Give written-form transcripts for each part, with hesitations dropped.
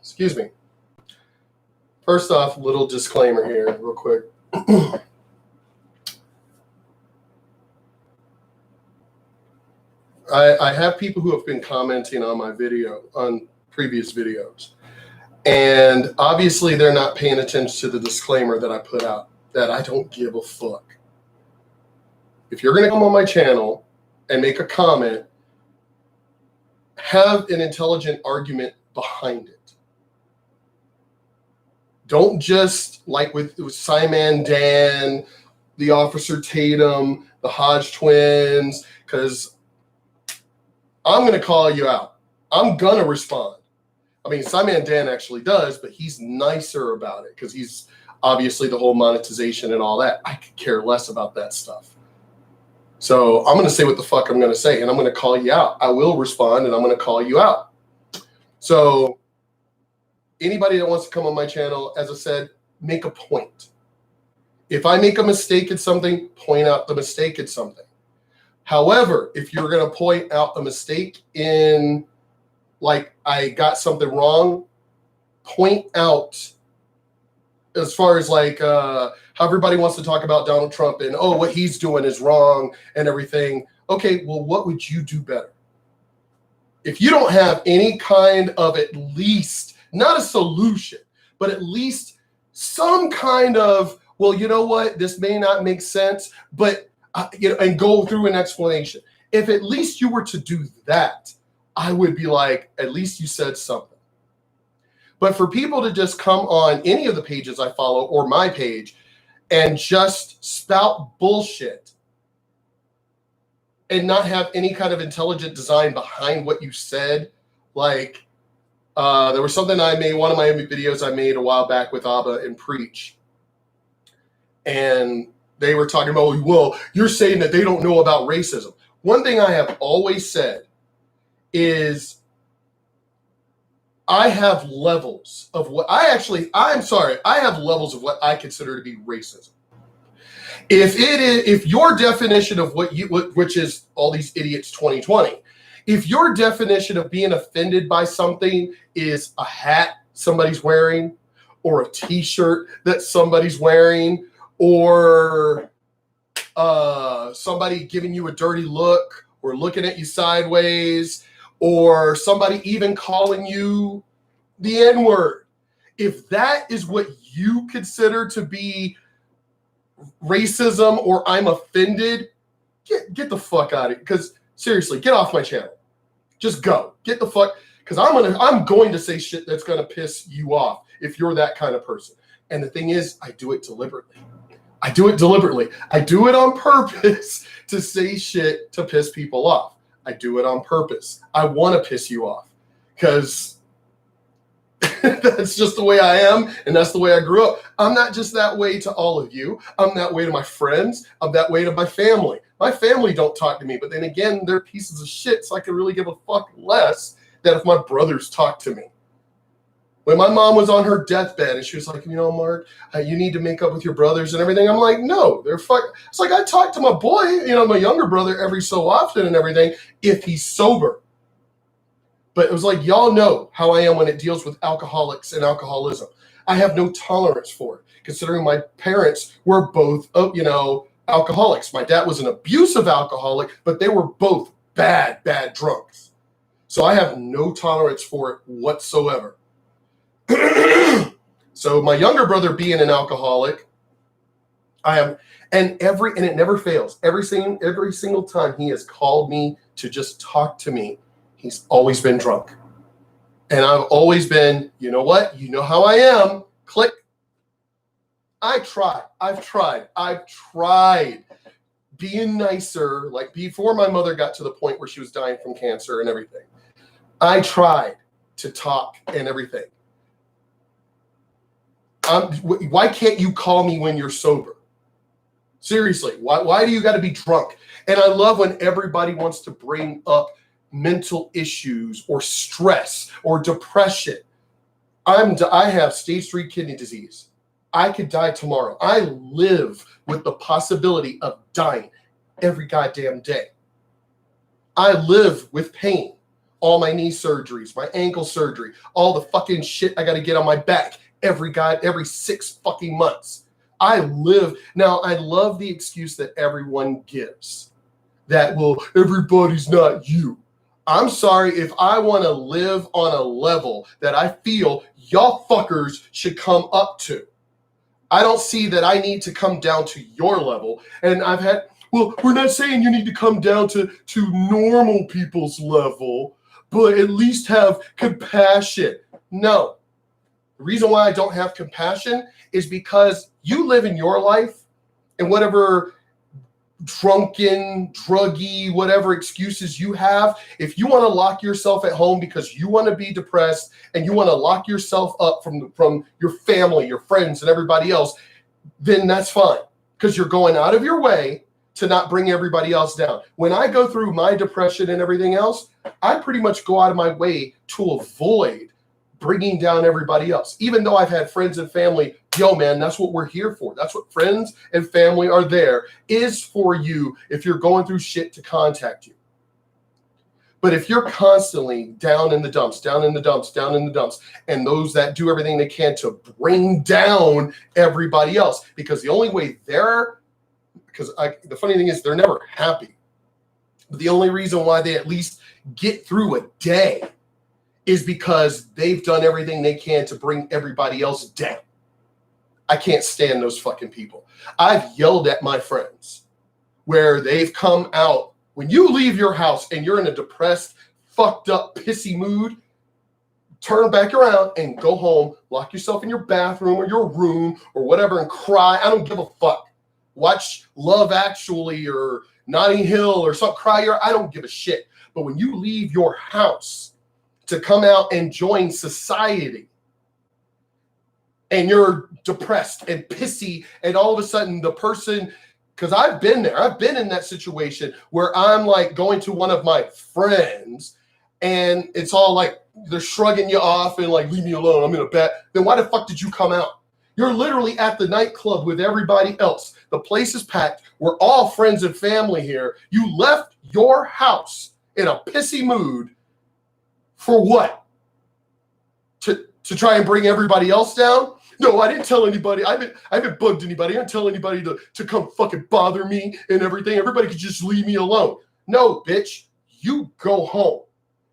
Excuse me. First off, little disclaimer here, real quick. I have people who have been commenting on my video, on previous videos. And obviously they're not paying attention to the disclaimer that I put out, that I don't give a fuck. If you're going to come on my channel and make a comment, have an intelligent argument behind it. Don't just, like with Simon Dan, the Officer Tatum, the Hodge twins, because I'm going to call you out. I'm going to respond. I mean, Simon Dan actually does, but he's nicer about it because he's obviously the whole monetization and all that. I could care less about that stuff. So I'm going to say what the fuck I'm going to say, and I'm going to call you out. I will respond, and I'm going to call you out. So anybody that wants to come on my channel, as I said, make a point. If I make a mistake at something, point out the mistake at something. However, if you're going to point out a mistake in, like, I got something wrong, point out, as far as like how everybody wants to talk about Donald Trump and, oh, what he's doing is wrong and everything. Okay, well, what would you do better? If you don't have any kind of, at least, not a solution, but at least some kind of, well, you know what, this may not make sense, but, and go through an explanation. If at least you were to do that, I would be like, at least you said something. But for people to just come on any of the pages I follow or my page and just spout bullshit and not have any kind of intelligent design behind what you said, like there was something I made, one of my videos I made a while back with Abba and Preach. And they were talking about, well, you're saying that they don't know about racism. One thing I have always said is I have levels of what I have levels of what I consider to be racism. If your definition of which is all these idiots 2020, if your definition of being offended by something is a hat somebody's wearing or a t-shirt that somebody's wearing or somebody giving you a dirty look or looking at you sideways or somebody even calling you the N-word, if that is what you consider to be racism or I'm offended, get the fuck out of it. Because seriously, get off my channel. Just go. Get the fuck, because I'm going to say shit that's gonna piss you off if you're that kind of person. And the thing is, I do it deliberately. I do it deliberately. I do it on purpose to say shit to piss people off. I do it on purpose. I want to piss you off because that's just the way I am, and that's the way I grew up. I'm not just that way to all of you. I'm that way to my friends. I'm that way to my family. My family don't talk to me, but then again, they're pieces of shit, so I could really give a fuck less than if my brothers talk to me. When my mom was on her deathbed and she was like, you know, Mark, you need to make up with your brothers and everything. I'm like, no, they're fuck. It's like I talk to my boy, you know, my younger brother every so often and everything, if he's sober. But it was like, y'all know how I am when it deals with alcoholics and alcoholism. I have no tolerance for it, considering my parents were both, you know, alcoholics. My dad was an abusive alcoholic, but they were both bad drunks. So I have no tolerance for it whatsoever. So my younger brother being an alcoholic, and it never fails. Every single time he has called me to just talk to me, he's always been drunk. And I've always been, you know what? You know how I am. Click. I've tried being nicer, like before my mother got to the point where she was dying from cancer and everything. I tried to talk and everything. Why can't you call me when you're sober? Seriously, why do you got to be drunk? And I love when everybody wants to bring up mental issues or stress or depression. I have stage 3 kidney disease. I could die tomorrow. I live with the possibility of dying every goddamn day. I live with pain. all my knee surgeries, my ankle surgery, all the fucking shit I got to get on my back every 6 fucking months. I love the excuse that everyone gives that, well, everybody's not you. I'm sorry, if I want to live on a level that I feel y'all fuckers should come up to, I don't see that I need to come down to your level. And well, we're not saying you need to come down to normal people's level, but at least have compassion. No. The reason why I don't have compassion is because you live in your life, and whatever drunken, druggy, whatever excuses you have, if you want to lock yourself at home because you want to be depressed and you want to lock yourself up from your family, your friends, and everybody else, then that's fine, because you're going out of your way to not bring everybody else down. When I go through my depression and everything else, I pretty much go out of my way to avoid bringing down everybody else. Even though I've had friends and family, yo, man, that's what we're here for. That's what friends and family are there, is for you if you're going through shit, to contact you. But if you're constantly down in the dumps, and those that do everything they can to bring down everybody else, because the only way the funny thing is they're never happy. But the only reason why they at least get through a day is because they've done everything they can to bring everybody else down. I can't stand those fucking people. I've yelled at my friends where they've come out. When you leave your house and you're in a depressed, fucked up, pissy mood, turn back around and go home, lock yourself in your bathroom or your room or whatever and cry. I don't give a fuck. Watch Love Actually or Notting Hill or something, I don't give a shit. But when you leave your house to come out and join society, and you're depressed and pissy, and all of a sudden the person, because I've been there, I've been in that situation where I'm like going to one of my friends and it's all like they're shrugging you off and like, leave me alone, I'm in a bed. Then why the fuck did you come out? You're literally at the nightclub with everybody else. The place is packed. We're all friends and family here. You left your house in a pissy mood for what? To try and bring everybody else down? No, I didn't tell anybody. I haven't bugged anybody. I didn't tell anybody to come fucking bother me and everything. Everybody could just leave me alone. No, bitch, you go home.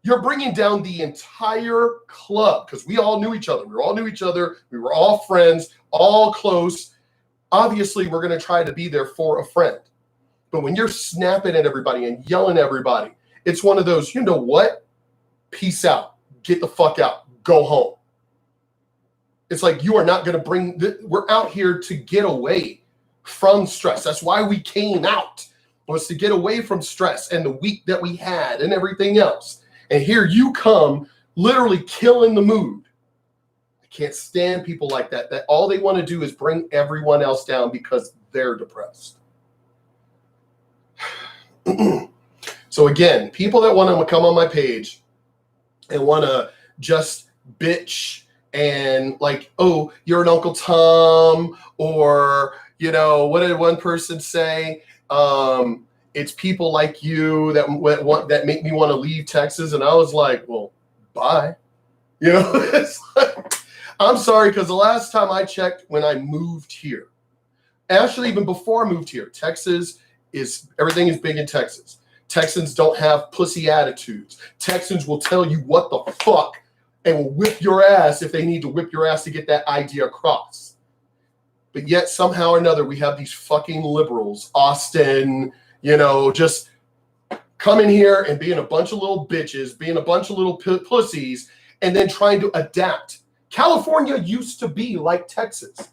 You're bringing down the entire club, because we all knew each other. We all knew each other. We were all friends, all close. Obviously, we're going to try to be there for a friend. But when you're snapping at everybody and yelling at everybody, it's one of those, you know what? Peace out. Get the fuck out. Go home. It's like, you are not going to we're out here to get away from stress. That's why we came out, was to get away from stress and the week that we had and everything else. And here you come, literally killing the mood. I can't stand people like that all they want to do is bring everyone else down because they're depressed. So again, people that want to come on my page and want to just bitch and like, oh, you're an Uncle Tom, or, you know, what did one person say? It's people like you that make me want to leave Texas. And I was like, well, bye. You know, it's like, I'm sorry, because the last time I checked, when I moved here, actually even before I moved here, everything is big in Texas. Texans don't have pussy attitudes. Texans will tell you what the fuck and will whip your ass if they need to whip your ass to get that idea across. But yet somehow or another, we have these fucking liberals, Austin, you know, just coming here and being a bunch of little bitches, being a bunch of little pussies, and then trying to adapt. California used to be like Texas.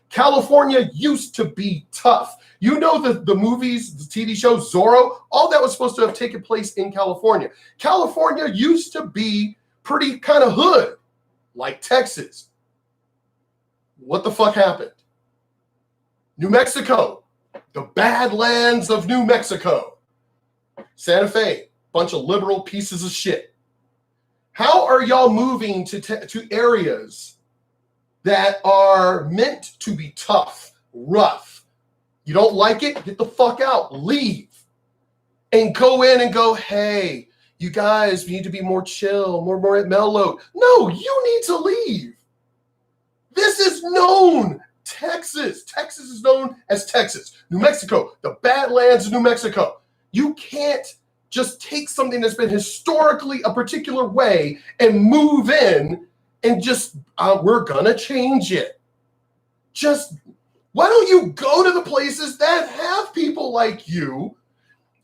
California used to be tough. You know, the movies, the TV show Zorro, all that was supposed to have taken place in California. California used to be pretty kind of hood, like Texas. What the fuck happened? New Mexico, the Badlands of New Mexico. Santa Fe, bunch of liberal pieces of shit. How are y'all moving to areas that are meant to be tough, rough? You don't like it? Get the fuck out. Leave. And go in and go, hey, you guys need to be more chill, more mellow. No, you need to leave. This is known. Texas is known as Texas. New Mexico, the Badlands of New Mexico. You can't just take something that's been historically a particular way and move in and just, we're gonna change it. Just, why don't you go to the places that have people like you?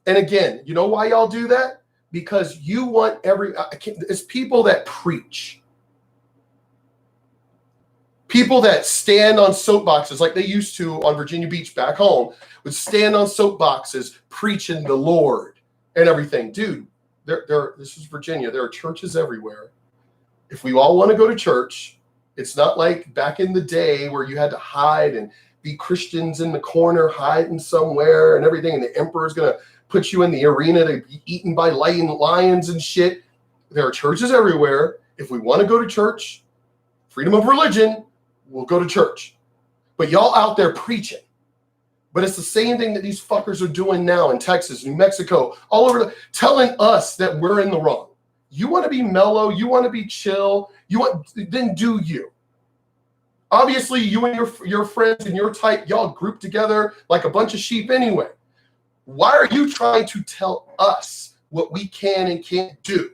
And again, you know why y'all do that? Because you want it's people that preach. People that stand on soapboxes like they used to on Virginia Beach back home would stand on soapboxes preaching the Lord and everything. Dude, this is Virginia. There are churches everywhere. If we all want to go to church, it's not like back in the day where you had to hide and be Christians in the corner, hiding somewhere and everything, and the emperor's going to put you in the arena to be eaten by lions and shit. There are churches everywhere. If we want to go to church, freedom of religion, we'll go to church. But y'all out there preaching. But it's the same thing that these fuckers are doing now in Texas, New Mexico, all over, telling us that we're in the wrong. You want to be mellow, you want to be chill, then do you. Obviously, you and your friends and your type, y'all group together like a bunch of sheep anyway. Why are you trying to tell us what we can and can't do?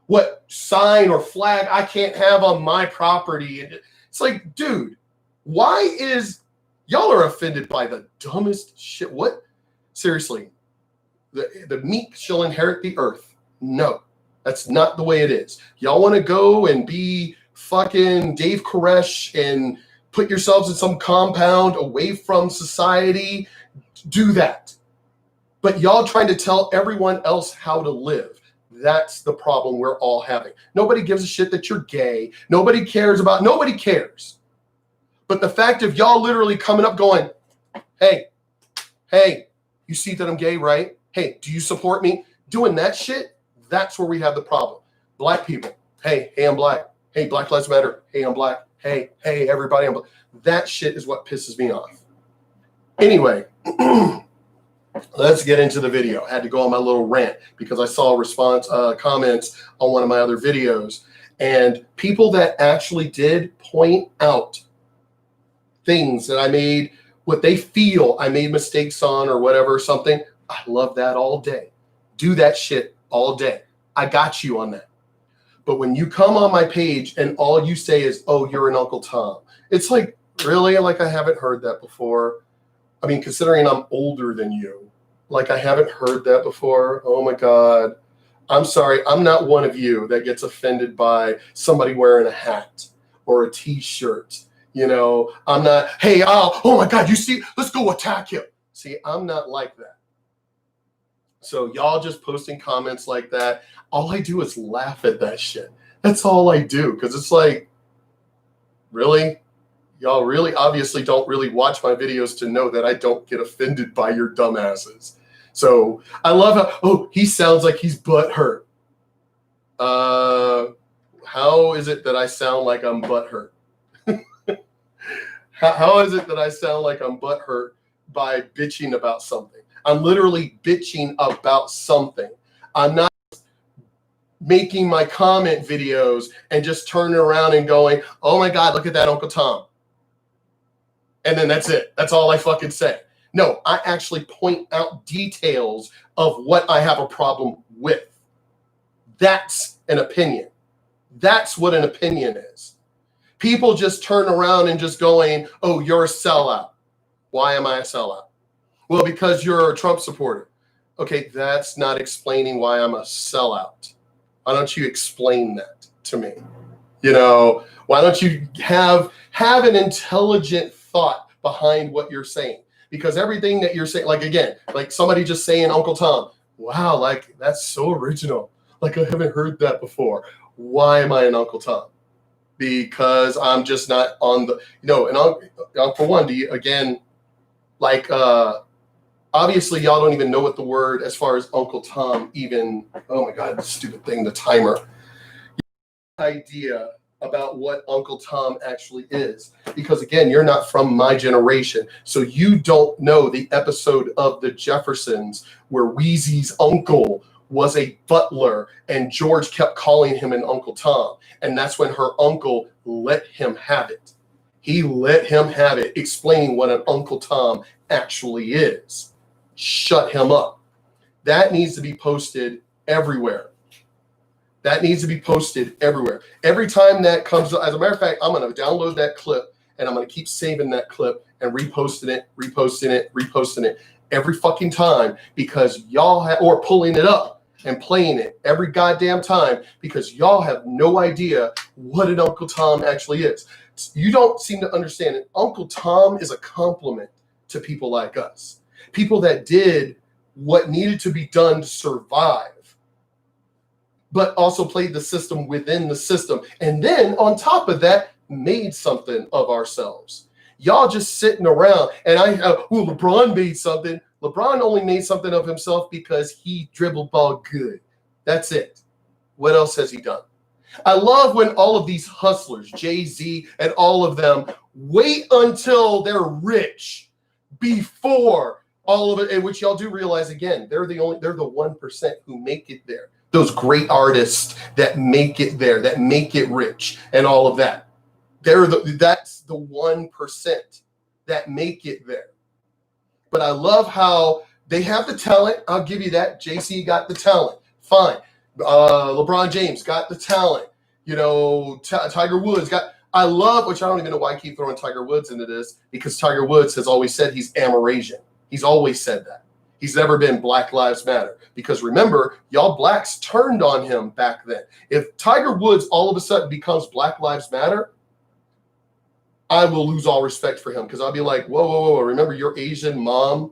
What sign or flag I can't have on my property? It's like, dude, why is y'all are offended by the dumbest shit? What? Seriously, the meek shall inherit the earth. No, that's not the way it is. Y'all want to go and be fucking Dave Koresh and put yourselves in some compound away from society? Do that. But y'all trying to tell everyone else how to live. That's the problem we're all having. Nobody gives a shit that you're gay. Nobody cares. But the fact of y'all literally coming up going, hey, you see that I'm gay, right? Hey, do you support me? Doing that shit, that's where we have the problem. Black people, hey, I'm black. Hey, Black Lives Matter. Hey, I'm black. Hey, everybody, I'm black. That shit is what pisses me off. Anyway, let's get into the video. I had to go on my little rant because I saw comments on one of my other videos, and people that actually did point out things that I made, what they feel I made mistakes on or whatever, something. I love that all day. Do that shit all day. I got you on that. But when you come on my page and all you say is, oh, you're an Uncle Tom, it's like, really? Like, I haven't heard that before. I mean, considering I'm older than you, like, I haven't heard that before. Oh my God. I'm sorry. I'm not one of you that gets offended by somebody wearing a hat or a t-shirt. You know, I'm not, hey, oh my God, you see, let's go attack him. See, I'm not like that. So y'all just posting comments like that, all I do is laugh at that shit. That's all I do. Because it's like, really? Y'all really obviously don't really watch my videos to know that I don't get offended by your dumbasses. So I love how, he sounds like he's butthurt. How is it that I sound like I'm butthurt? How is it that I sound like I'm butthurt by bitching about something? I'm literally bitching about something. I'm not making my comment videos and just turning around and going, oh my God, look at that Uncle Tom. And then that's it. That's all I fucking say. No, I actually point out details of what I have a problem with. That's an opinion. That's what an opinion is. People just turn around and just going, oh, you're a sellout. Why am I a sellout? Well, because you're a Trump supporter. Okay, that's not explaining why I'm a sellout. Why don't you explain that to me? You know, why don't you have an intelligent thought behind what you're saying? Because everything that you're saying, like, again, like somebody just saying Uncle Tom, wow, like, that's so original. Like, I haven't heard that before. Why am I an Uncle Tom? Because I'm just not on the, and for one, obviously y'all don't even know what the word as far as Uncle Tom even, oh my God, this stupid thing, the timer. Idea about what Uncle Tom actually is. Because again, you're not from my generation. So you don't know the episode of The Jeffersons where Wheezy's uncle was a butler, and George kept calling him an Uncle Tom. And that's when her uncle let him have it. He let him have it, explaining what an Uncle Tom actually is. Shut him up. That needs to be posted everywhere. That needs to be posted everywhere. Every time that comes up, as a matter of fact, I'm going to download that clip and I'm going to keep saving that clip and reposting it every fucking time, because y'all have, or pulling it up and playing it every goddamn time, because y'all have no idea what an Uncle Tom actually is. You don't seem to understand it. Uncle Tom is a compliment to people like us, people that did what needed to be done to survive, but also played the system within the system. And then on top of that, made something of ourselves. Y'all just sitting around and LeBron made something. LeBron only made something of himself because he dribbled ball good. That's it. What else has he done? I love when all of these hustlers, Jay-Z and all of them, wait until they're rich before all of it, and which y'all do realize, again, they're the 1% who make it there. Those great artists that make it there, that make it rich and all of that. That's the 1% that make it there. But I love how they have the talent. I'll give you that. JC got the talent. Fine. LeBron James got the talent. You know, Tiger Woods got. I love, which I don't even know why I keep throwing Tiger Woods into this, because Tiger Woods has always said he's Amerasian. He's always said that. He's never been Black Lives Matter. Because remember, y'all blacks turned on him back then. If Tiger Woods all of a sudden becomes Black Lives Matter, I will lose all respect for him, because I'll be like, whoa, remember your Asian mom?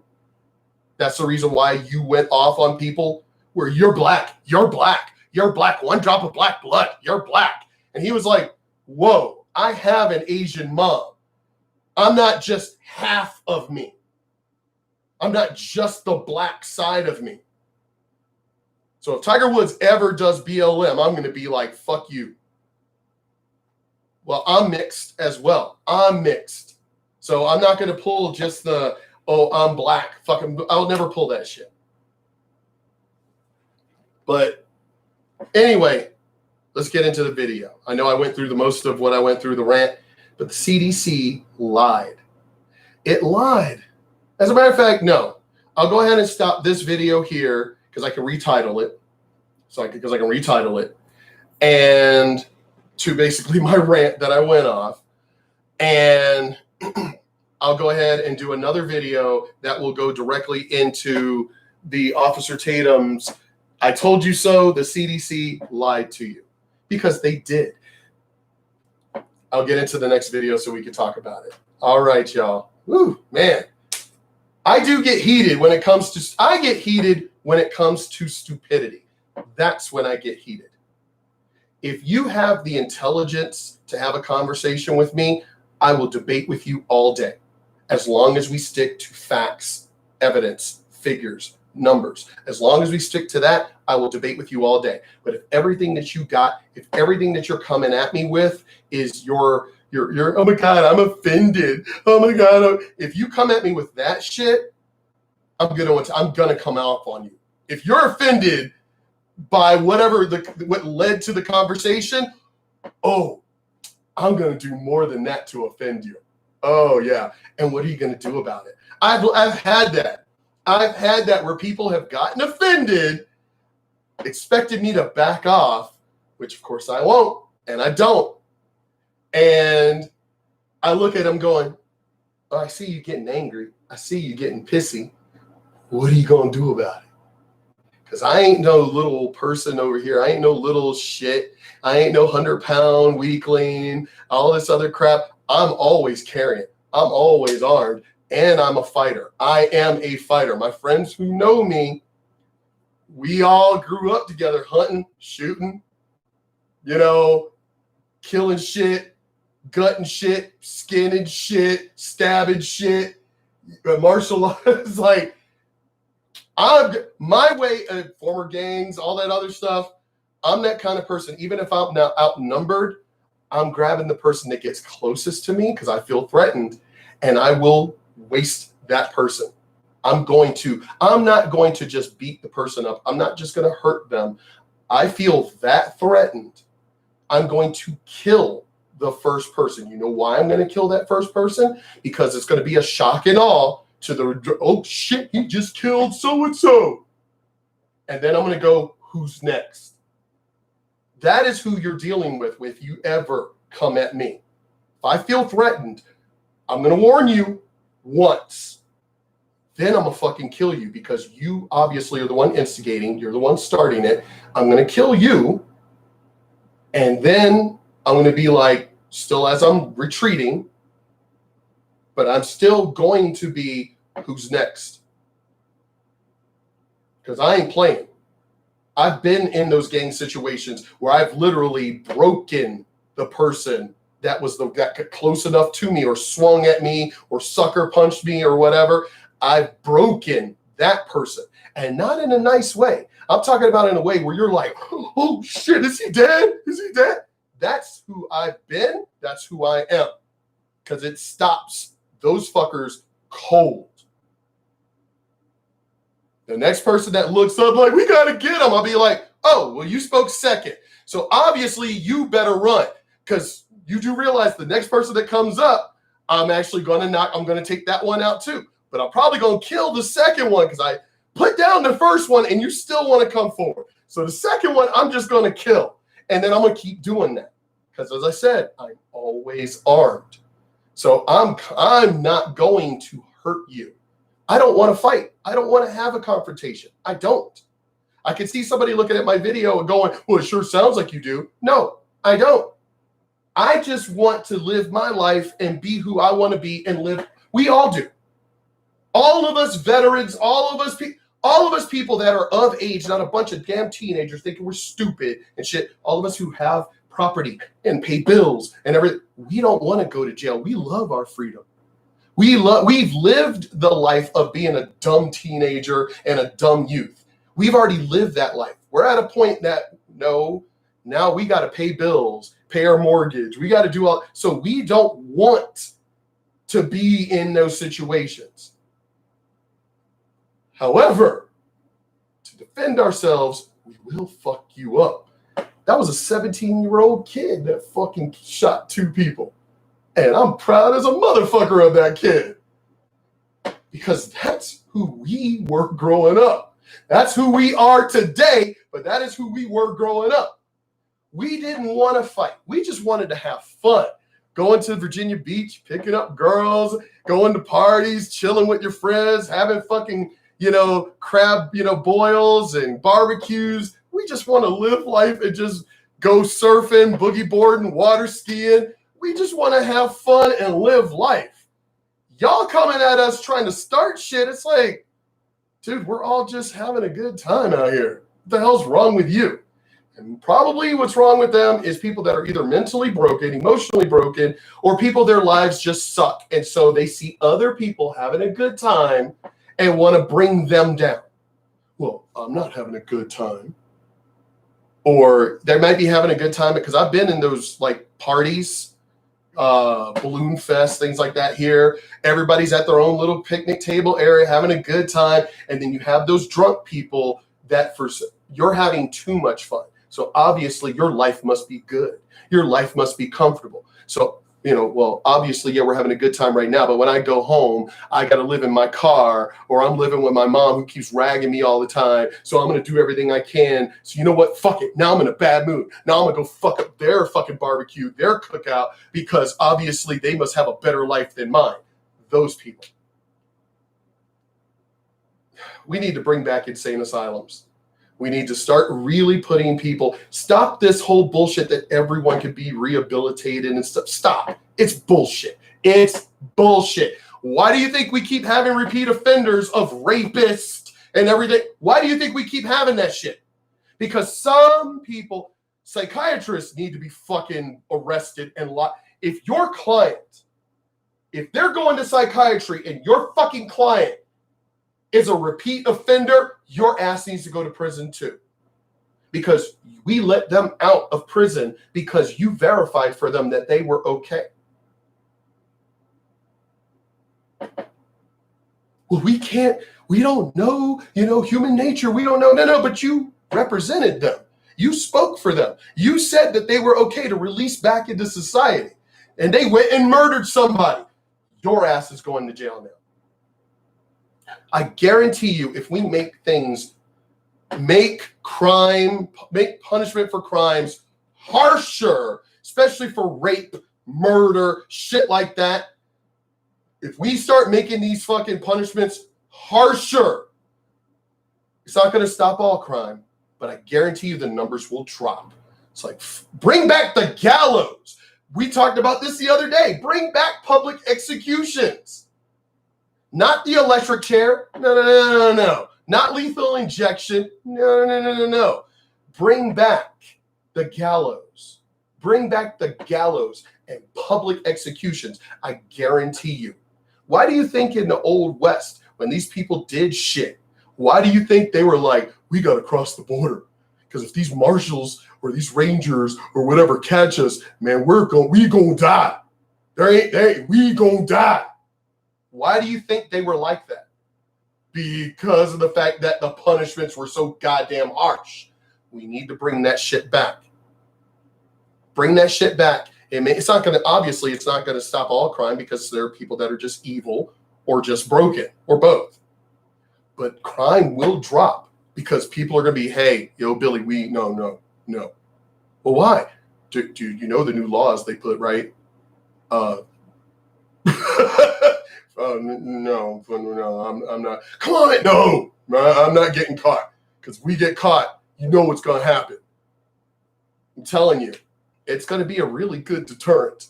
That's the reason why you went off on people where you're black, one drop of black blood, you're black. And he was like, whoa, I have an Asian mom. I'm not just half of me. I'm not just the black side of me. So if Tiger Woods ever does BLM, I'm going to be like, fuck you. Well, I'm mixed as well. I'm mixed. So I'm not going to pull just the, oh, I'm black. Fucking, I'll never pull that shit. But anyway, let's get into the video. I know I went through the most of what I went through the rant, but the CDC lied. It lied. As a matter of fact, no. I'll go ahead and stop this video here because I can retitle it. Because I can retitle it. And to basically my rant that I went off. And I'll go ahead and do another video that will go directly into the Officer Tatum's I told you so, the CDC lied to you. Because they did. I'll get into the next video so we can talk about it. All right, y'all. Woo, man. I do get heated when it comes to, I get heated when it comes to stupidity. That's when I get heated. If you have the intelligence to have a conversation with me, I will debate with you all day, as long as we stick to facts, evidence, figures, numbers. As long as we stick to that, I will debate with you all day. But if everything that you got, if everything that you're coming at me with is your oh my God, I'm offended. Oh my God. If you come at me with that shit, I'm gonna come off on you. If you're offended by whatever what led to the conversation, oh, I'm gonna do more than that to offend you. Oh yeah. And what are you gonna do about it? I've had that. I've had that where people have gotten offended, expected me to back off, which of course I won't, and I don't. And I look at them going, oh, I see you getting angry. I see you getting pissy. What are you going to do about it? Because I ain't no little person over here. I ain't no little shit. I ain't no 100-pound weakling, all this other crap. I'm always carrying. I'm always armed. And I'm a fighter. I am a fighter. My friends who know me, we all grew up together hunting, shooting, killing shit, gutting shit, skinning shit, stabbing shit, martial arts. Like, my way of former gangs, all that other stuff, I'm that kind of person. Even if I'm now outnumbered, I'm grabbing the person that gets closest to me because I feel threatened, and I will waste that person. I'm not going to just beat the person up. I'm not just going to hurt them. I feel that threatened. I'm going to kill the first person. You know why I'm going to kill that first person? Because it's going to be a shock and awe to the, oh shit, he just killed so-and-so. And then I'm going to go, who's next? That is who you're dealing with if you ever come at me. If I feel threatened, I'm going to warn you once. Then I'm going to fucking kill you because you obviously are the one instigating. You're the one starting it. I'm going to kill you. And then I'm going to be like, still as I'm retreating, but I'm still going to be, who's next? Because I ain't playing. I've been in those gang situations where I've literally broken the person that got close enough to me or swung at me or sucker punched me or whatever. I've broken that person, and not in a nice way. I'm talking about in a way where you're like, oh shit, is he dead? Is he dead? That's who I've been. That's who I am. Because it stops those fuckers cold. The next person that looks up like, we got to get him, I'll be like, oh, well, you spoke second. So obviously you better run, because you do realize the next person that comes up, I'm actually going to take that one out too. But I'm probably going to kill the second one because I put down the first one and you still want to come forward. So the second one, I'm just going to kill. And then I'm going to keep doing that. Because as I said, I'm always armed. So I'm not going to hurt you. I don't want to fight. I don't want to have a confrontation. I don't. I can see somebody looking at my video and going, well, it sure sounds like you do. No, I don't. I just want to live my life and be who I want to be and live. We all do. All of us veterans, all of us people that are of age, not a bunch of damn teenagers thinking we're stupid and shit. All of us who have property and pay bills and everything. We don't want to go to jail. We love our freedom. We've lived the life of being a dumb teenager and a dumb youth. We've already lived that life. We're at a point that, no, now we got to pay bills, pay our mortgage. We got to do all. So we don't want to be in those situations. However, to defend ourselves, we will fuck you up. That was a 17-year-old kid that fucking shot 2 people. And I'm proud as a motherfucker of that kid. Because that's who we were growing up. That's who we are today, but that is who we were growing up. We didn't want to fight. We just wanted to have fun. Going to Virginia Beach, picking up girls, going to parties, chilling with your friends, having fucking, crab, boils and barbecues. We just want to live life and just go surfing, boogie boarding, water skiing. We just want to have fun and live life. Y'all coming at us trying to start shit. It's like, dude, we're all just having a good time out here. What the hell's wrong with you? And probably what's wrong with them is people that are either mentally broken, emotionally broken, or people their lives just suck. And so they see other people having a good time and want to bring them down. Well, I'm not having a good time. Or they might be having a good time because I've been in those like parties, balloon fest, things like that here. Everybody's at their own little picnic table area having a good time. And then you have those drunk people that you're having too much fun. So obviously your life must be good. Your life must be comfortable. So, well, obviously, yeah, we're having a good time right now. But when I go home, I got to live in my car, or I'm living with my mom who keeps ragging me all the time. So I'm going to do everything I can. So you know what? Fuck it. Now I'm in a bad mood. Now I'm going to go fuck up their fucking barbecue, their cookout, because obviously they must have a better life than mine. Those people. We need to bring back insane asylums. We need to start really putting stop this whole bullshit that everyone could be rehabilitated and stuff. Stop. It's bullshit. It's bullshit. Why do you think we keep having repeat offenders of rapists and everything? Why do you think we keep having that shit? Because some people, psychiatrists need to be fucking arrested and locked. If your client, if they're going to psychiatry and your fucking client is a repeat offender, your ass needs to go to prison too. Because we let them out of prison because you verified for them that they were okay. well, we don't know, human nature. We don't know. No, but you represented them. You spoke for them. You said that they were okay to release back into society. And they went and murdered somebody. Your ass is going to jail now. I guarantee you, if we make punishment for crimes harsher, especially for rape, murder, shit like that, if we start making these fucking punishments harsher, it's not going to stop all crime, but I guarantee you the numbers will drop. It's like, bring back the gallows. We talked about this the other day. Bring back public executions. Not the electric chair. No. Not lethal injection. No. Bring back the gallows. Bring back the gallows and public executions. I guarantee you. Why do you think in the Old West, when these people did shit, why do you think they were like, we got to cross the border? Because if these marshals or these rangers or whatever catch us, man, we gonna die. We gonna die. Why do you think they were like that? Because of the fact that the punishments were so goddamn harsh. We need to bring that shit back. Bring that shit back. It's not going to stop all crime because there are people that are just evil or just broken or both. But crime will drop because people are going to be, hey, yo, Billy, no. Well, why? Do you know the new laws they put, right? No, I'm not. Come on, no, I'm not getting caught. Because we get caught, you know what's going to happen. I'm telling you, it's going to be a really good deterrent.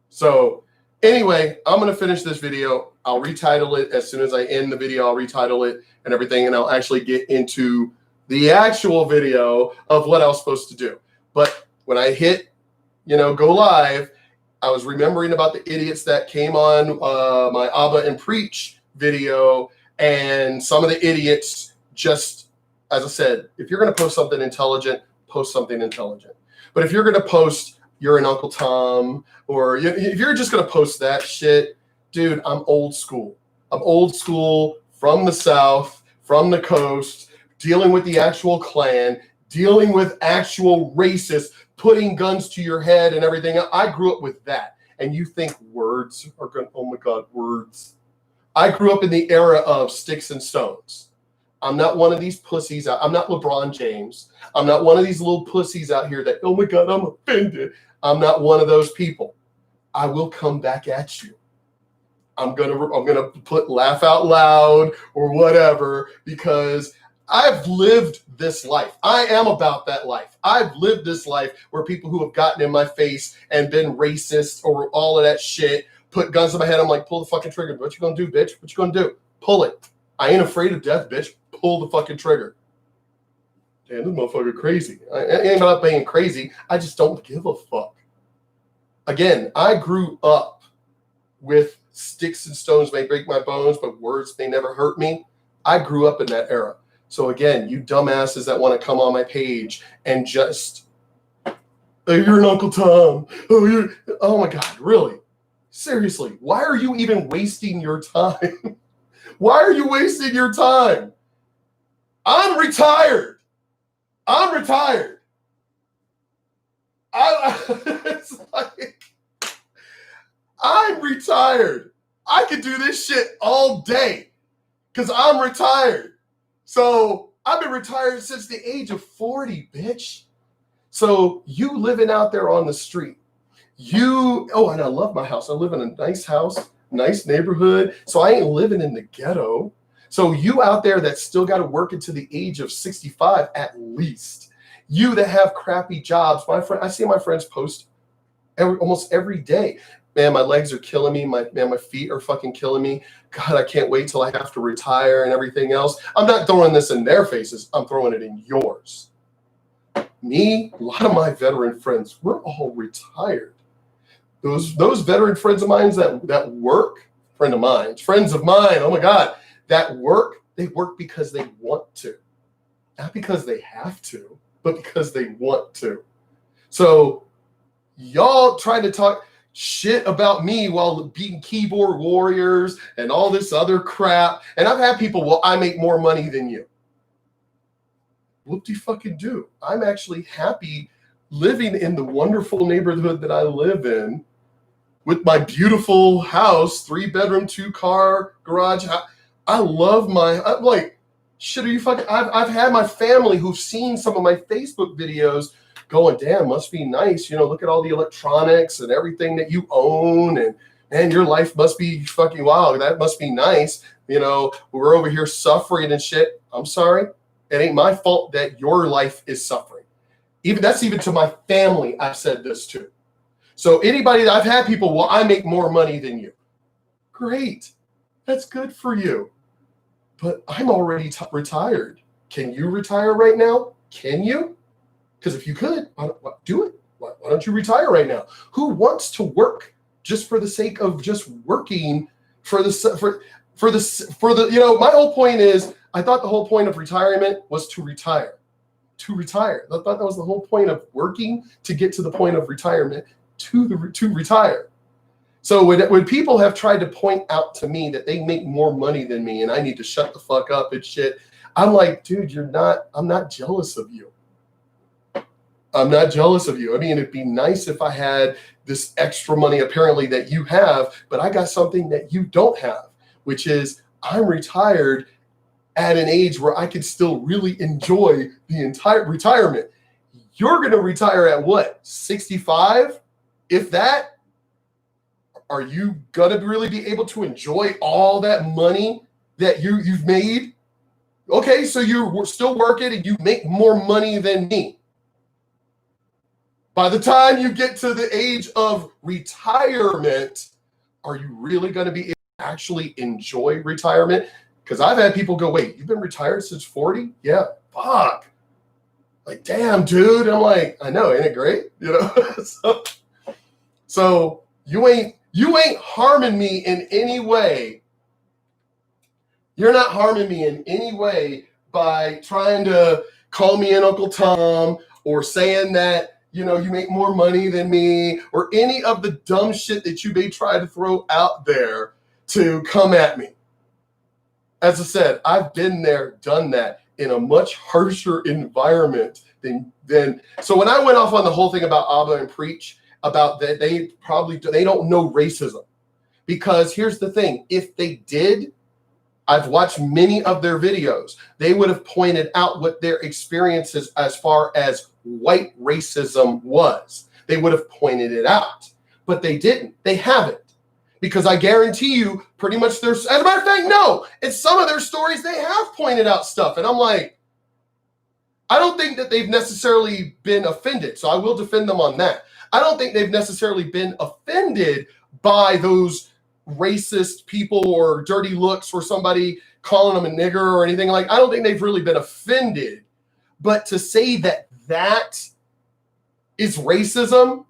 So anyway, I'm going to finish this video. I'll retitle it as soon as I end the video. I'll retitle it and everything, and I'll actually get into the actual video of what I was supposed to do. But when I hit, go live, I was remembering about the idiots that came on my Abba and Preach video, and some of the idiots just, as I said, if you're going to post something intelligent, post something intelligent. But if you're going to post, you're an Uncle Tom, or if you're just going to post that shit, dude, I'm old school. I'm old school from the South, from the coast, dealing with the actual Klan, dealing with actual racists, putting guns to your head and everything. I grew up with that. And you think words are going, oh my God, words. I grew up in the era of sticks and stones. I'm not one of these pussies. I'm not LeBron James. I'm not one of these little pussies out here that, oh my God, I'm offended. I'm not one of those people. I will come back at you. I'm gonna put laugh out loud or whatever, because I've lived this life. I am about that life. I've lived this life where people who have gotten in my face and been racist or all of that shit, put guns to my head. I'm like, pull the fucking trigger. What you gonna do, bitch? What you gonna do? Pull it. I ain't afraid of death, bitch. Pull the fucking trigger. Damn, this motherfucker crazy. I ain't about being crazy. I just don't give a fuck. Again, I grew up with sticks and stones may break my bones, but words may never hurt me. I grew up in that era. So again, you dumbasses that want to come on my page and just, oh, you're an Uncle Tom. Oh my God, really? Seriously, why are you even wasting your time? Why are you wasting your time? I'm retired. It's like, I'm retired. I could do this shit all day because I'm retired. So I've been retired since the age of 40, bitch. So you living out there on the street, and I love my house. I live in a nice house, nice neighborhood. So I ain't living in the ghetto. So you out there that still got to work until the age of 65 at least. You that have crappy jobs. I see my friends post almost every day. Man, my legs are killing me. My feet are fucking killing me. God, I can't wait till I have to retire and everything else. I'm not throwing this in their faces. I'm throwing it in yours. Me, a lot of my veteran friends, we're all retired. Those veteran friends of mine that work, friends of mine, oh my God, that work, they work because they want to. Not because they have to, but because they want to. So y'all try to talk, shit about me while being keyboard warriors and all this other crap. And I've had people, well, I make more money than you. Whoop-de-fucking-do. I'm actually happy living in the wonderful neighborhood that I live in with my beautiful house, 3-bedroom, 2-car garage. I love I'm like, shit, are you fucking, I've had my family who've seen some of my Facebook videos going, damn, must be nice. You know, look at all the electronics and everything that you own, and your life must be fucking, wow, that must be nice. You know, we're over here suffering and shit. I'm sorry. It ain't my fault that your life is suffering. Even to my family, I've said this too. So anybody that I've had people, well, I make more money than you. Great. That's good for you. But I'm already retired. Can you retire right now? Can you? Because if you could, do it. Why don't you retire right now? Who wants to work just for the sake of just working for the, you know, my whole point is, I thought the whole point of retirement was to retire. To retire. I thought that was the whole point of working to get to the point of retirement, to retire. So when people have tried to point out to me that they make more money than me and I need to shut the fuck up and shit, I'm like, dude, I'm not jealous of you. I'm not jealous of you. I mean, it'd be nice if I had this extra money apparently that you have, but I got something that you don't have, which is I'm retired at an age where I could still really enjoy the entire retirement. You're going to retire at what? 65? If that? Are you going to really be able to enjoy all that money that you've made? Okay, so you're still working and you make more money than me. By the time you get to the age of retirement, are you really going to be able to actually enjoy retirement? Because I've had people go, wait, you've been retired since 40? Yeah, fuck. Like, damn, dude. I'm like, I know, ain't it great? You know? So you ain't harming me in any way. You're not harming me in any way by trying to call me an Uncle Tom or saying that, you know, you make more money than me or any of the dumb shit that you may try to throw out there to come at me. As I said, I've been there, done that in a much harsher environment than. So when I went off on the whole thing about Abba and Preach, about that they don't know racism. Because here's the thing, if they did, I've watched many of their videos. They would have pointed out what their experiences as far as white racism was. They would have pointed it out. But they didn't. They haven't. Because I guarantee you, pretty much as a matter of fact, no, in some of their stories, they have pointed out stuff. And I'm like, I don't think that they've necessarily been offended. So I will defend them on that. I don't think they've necessarily been offended by those racist people or dirty looks or somebody calling them a nigger or anything like. I don't think they've really been offended. But to say that is racism,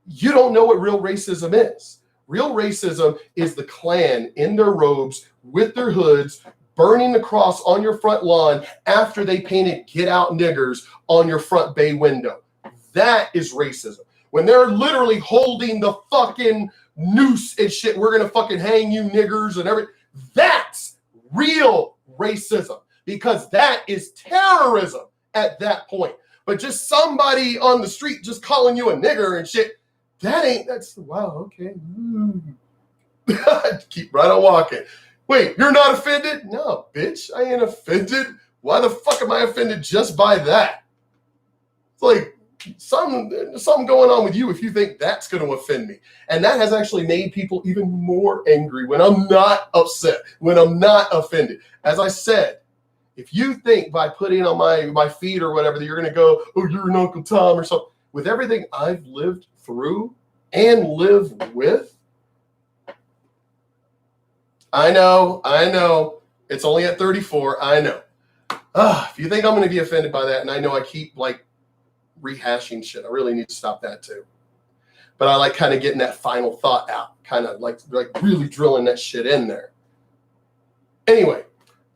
you don't know what real racism is. Real racism is the Klan in their robes with their hoods, burning the cross on your front lawn after they painted "Get Out Niggers" on your front bay window. That is racism. When they're literally holding the fucking noose and shit, we're going to fucking hang you niggers and everything. That's real racism because that is terrorism at that point. But just somebody on the street just calling you a nigger and shit, that's, wow, okay. Keep right on walking. Wait, you're not offended? No, bitch, I ain't offended. Why the fuck am I offended just by that? It's like something going on with you if you think that's going to offend me. And that has actually made people even more angry when I'm not upset, when I'm not offended. As I said, if you think by putting on my feet or whatever that you're going to go, oh, you're an Uncle Tom or something, with everything I've lived through and live with, I know, it's only at 34, I know. If you think I'm going to be offended by that, and I know I keep like rehashing shit, I really need to stop that too. But I like kind of getting that final thought out, kind of like really drilling that shit in there. Anyway,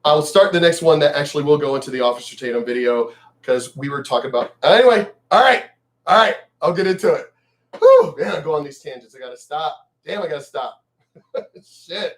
I'll start the next one that actually will go into the Officer Tatum video because we were talking about. Anyway, all right, I'll get into it. Whew, man, I go on these tangents. I gotta stop. Damn, I gotta stop. Shit.